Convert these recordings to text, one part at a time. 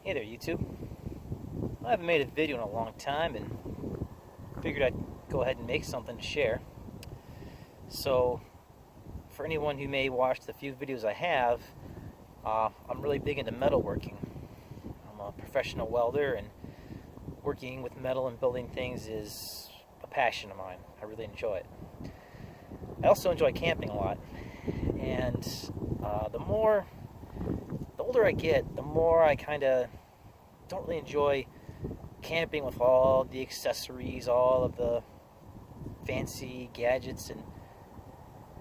Hey there, YouTube. I haven't made a video in a long time and figured I'd go ahead and make something to share. So, for anyone who may watch the few videos I have, I'm really big into metalworking. I'm a professional welder, and working with metal and building things is a passion of mine. I really enjoy it. I also enjoy camping a lot, and the older I get, the more I kind of don't really enjoy camping with all the accessories, all of the fancy gadgets, and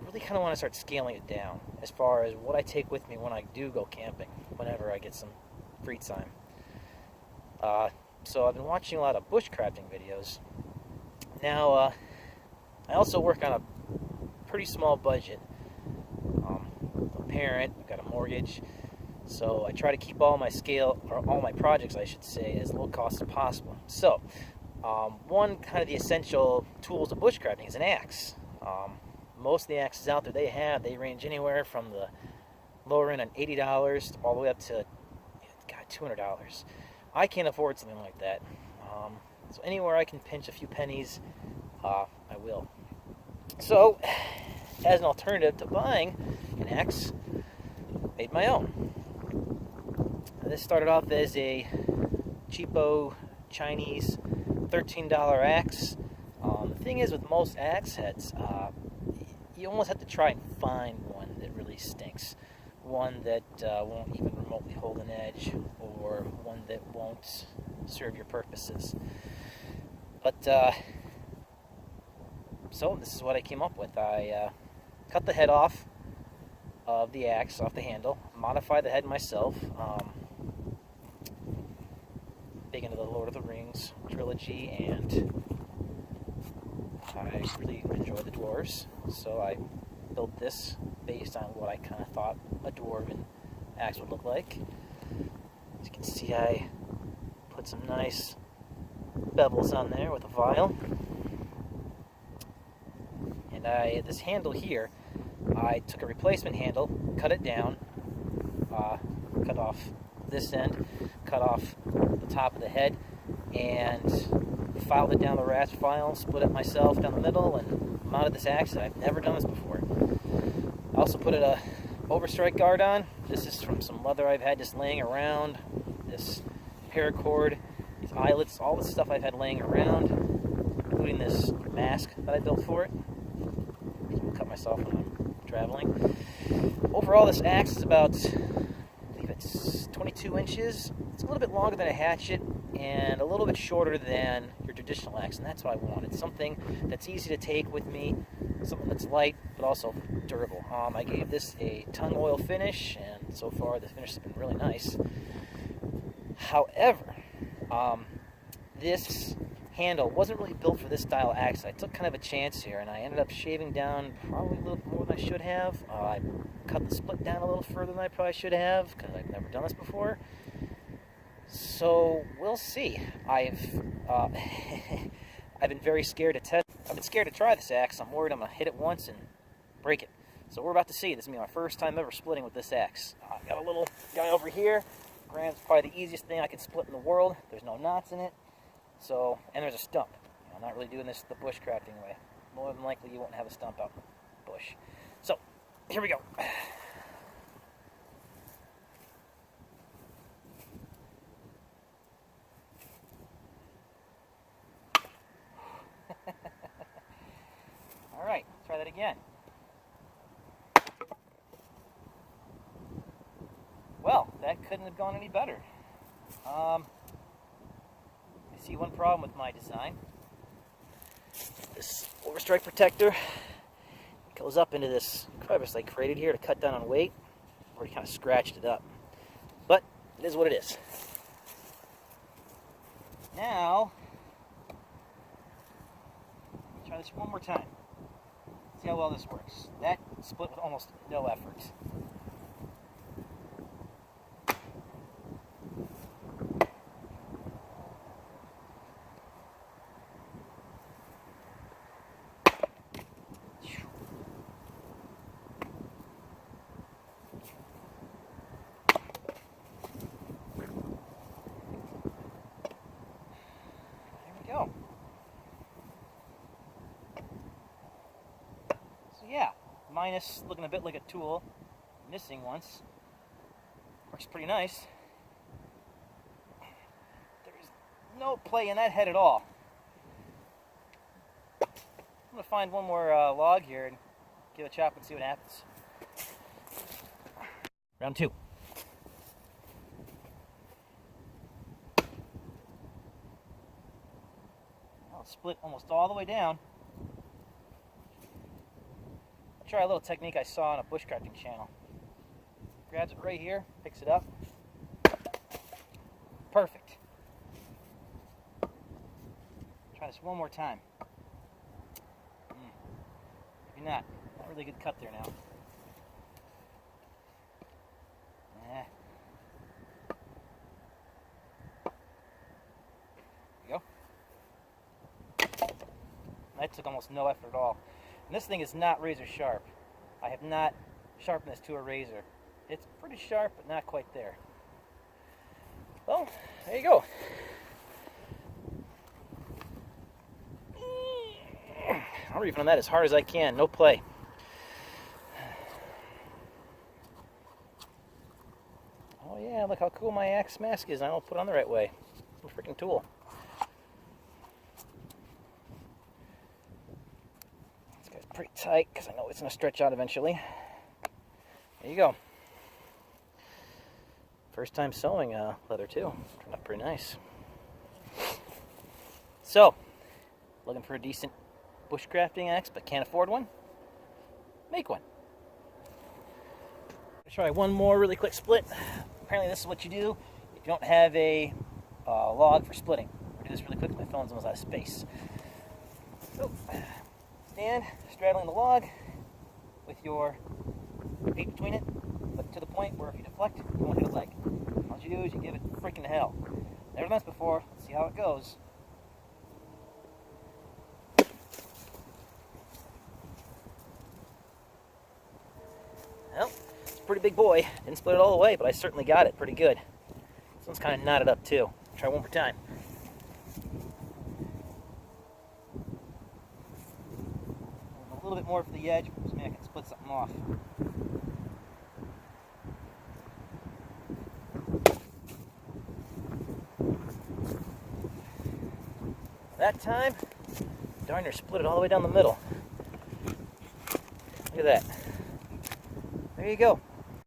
really kind of want to start scaling it down as far as what I take with me when I do go camping, whenever I get some free time. So I've been watching a lot of bushcrafting videos. Now, I also work on a pretty small budget. I'm a parent, I've got a mortgage, so I try to keep all my projects, I should say, as low cost as possible. So, one kind of the essential tools of bushcrafting is an axe. Most of the axes out there they range anywhere from the lower end on $80 all the way up to, God, $200. I can't afford something like that. So anywhere I can pinch a few pennies, I will. So, as an alternative to buying an axe, I made my own. This started off as a cheapo Chinese $13 axe. The thing is, with most axe heads, you almost have to try and find one that really stinks. One that won't even remotely hold an edge, or one that won't serve your purposes. But, so this is what I came up with. I cut the head off of the axe, off the handle, modified the head myself. Big into the Lord of the Rings trilogy, and I really enjoy the dwarves, so I built this based on what I kind of thought a dwarven axe would look like. As you can see, I put some nice bevels on there with a vial, and this handle here, I took a replacement handle, cut it down, cut off this end, cut off the top of the head, and filed it down the rasp file, split it myself down the middle, and mounted this axe. I've never done this before. I also put a overstrike guard on. This is from some leather I've had just laying around, this paracord, these eyelets, all the stuff I've had laying around, including this mask that I built for it. I'll cut myself when I'm traveling. Overall, this axe is about, I believe it's 22 inches. It's a little bit longer than a hatchet and a little bit shorter than your traditional axe, and that's what I wanted. Something that's easy to take with me, something that's light but also durable. I gave this a tung oil finish, and so far the finish has been really nice. However, this handle wasn't really built for this style axe. I took kind of a chance here, and I ended up shaving down probably a little more than I should have. I cut the split down a little further than I probably should have, because I've never done this before. So we'll see. I've been very scared to test. I've been scared to try this axe. I'm worried I'm gonna hit it once and break it. So we're about to see. This is gonna be my first time ever splitting with this axe. I've got a little guy over here. Gran's probably the easiest thing I can split in the world. There's no knots in it. So, and there's a stump. I'm not really doing this the bushcrafting way. More than likely you won't have a stump out in the bush. So, here we go. Alright, try that again. Well, that couldn't have gone any better. I see one problem with my design. This overstrike protector goes up into this crevice I created here to cut down on weight. Already kind of scratched it up. But it is what it is. Now, try this one more time. See how well this works. That split with almost no effort. minus looking a bit like a tool, missing once. Works pretty nice. There's no play in that head at all. I'm going to find one more log here and give it a chop and see what happens. Round 2. I'll split almost all the way down. I'll try a little technique I saw on a bushcrafting channel. Grabs it right here, picks it up. Perfect. Try this one more time. Maybe not. Not really good cut there now. That took almost no effort at all. And this thing is not razor sharp. I have not sharpened this to a razor. It's pretty sharp, but not quite there. Well, there you go. I'll reef on that as hard as I can. No play. Oh yeah, look how cool my axe mask is. I don't put it on the right way. It's a freaking tool. Pretty tight because I know it's going to stretch out eventually. There you go. First time sewing leather too. Turned out pretty nice. So, looking for a decent bushcrafting axe but can't afford one? Make one. I'll try one more really quick split. Apparently this is what you do if you don't have a log for splitting. I'll do this really quick. My phone's almost out of space. So, stand straddling the log with your feet between it, but to the point where if you deflect, you won't hit a leg. All you do is you give it freaking hell. Never done this before. Let's see how it goes. Well, it's a pretty big boy. Didn't split it all the way, but I certainly got it pretty good. This one's kind of knotted up too. Try one more time. A little bit more for the edge, so maybe I can split something off. That time, darn near split it all the way down the middle. Look at that. There you go.